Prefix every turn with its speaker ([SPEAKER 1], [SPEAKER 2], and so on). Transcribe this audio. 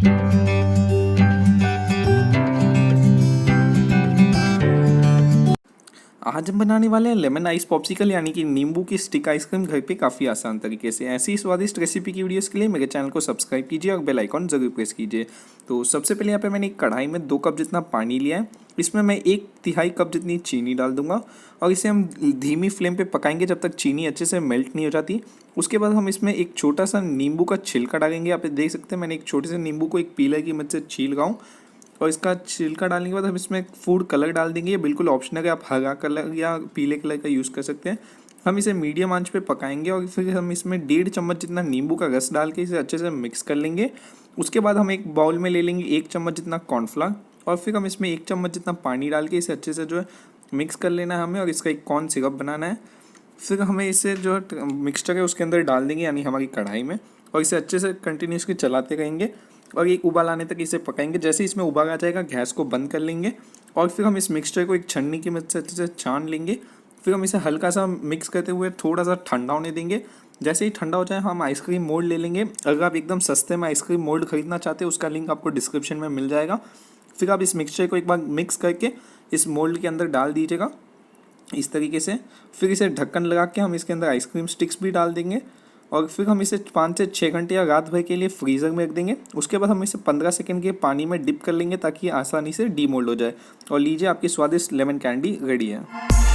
[SPEAKER 1] आज हम बनाने वाले हैं लेमन आइस पॉप्सिकल यानी कि नींबू की स्टिक आइसक्रीम घर पे काफ़ी आसान तरीके से। ऐसी स्वादिष्ट रेसिपी की वीडियोस के लिए मेरे चैनल को सब्सक्राइब कीजिए और बेल आइकॉन जरूर प्रेस कीजिए। तो सबसे पहले यहाँ पे मैंने एक कढ़ाई में 2 कप जितना पानी लिया है। इसमें मैं 1/3 कप जितनी चीनी डाल दूंगा और इसे हम धीमी फ्लेम पे पकाएंगे जब तक चीनी अच्छे से मेल्ट नहीं हो जाती। उसके बाद हम इसमें एक छोटा सा नींबू का छिलका डालेंगे। आप देख सकते हैं मैंने एक छोटे से नींबू को एक पीलर की मदद से छील रहा हूँ और इसका छिलका डालने के बाद हम इसमें फूड कलर डाल देंगे। ये बिल्कुल ऑप्शनल है, आप हरा कलर या पीले कलर का यूज़ कर सकते हैं। हम इसे मीडियम आंच पे पकाएंगे और फिर हम इसमें 1.5 चम्मच जितना नींबू का रस डाल के इसे अच्छे से मिक्स कर लेंगे। उसके बाद हम एक बाउल में ले लेंगे 1 चम्मच जितना कॉर्नफ्लावर और फिर हम इसमें 1 चम्मच जितना पानी डाल के इसे अच्छे से जो है मिक्स कर लेना है हमें और इसका एक कॉर्न सिरप बनाना है। फिर हमें इसे जो मिक्सचर है उसके अंदर डाल देंगे यानी हमारी कढ़ाई में और इसे अच्छे से कंटिन्यूसली चलाते रहेंगे और एक उबाल आने तक इसे पकाएंगे। जैसे इसमें उबाल आ जाएगा गैस को बंद कर लेंगे और फिर हम इस मिक्सचर को एक छन्नी की मदद से अच्छे से छान लेंगे। फिर हम इसे हल्का सा मिक्स करते हुए थोड़ा सा ठंडा होने देंगे। जैसे ही ठंडा हो जाए हम आइसक्रीम मोल्ड ले लेंगे। अगर आप एकदम सस्ते में आइसक्रीम मोल्ड खरीदना चाहते हैं उसका लिंक आपको डिस्क्रिप्शन में मिल जाएगा। फिर आप इस मिक्सचर को एक बार मिक्स करके इस मोल्ड के अंदर डाल दीजिएगा इस तरीके से। फिर इसे ढक्कन लगा के हम इसके अंदर आइसक्रीम स्टिक्स भी डाल देंगे और फिर हम इसे 5 से 6 घंटे या रात भर के लिए फ्रीज़र में रख देंगे। उसके बाद हम इसे 15 सेकंड के पानी में डिप कर लेंगे ताकि आसानी से डीमोल्ड हो जाए। और लीजिए आपकी स्वादिष्ट लेमन कैंडी रेडी है।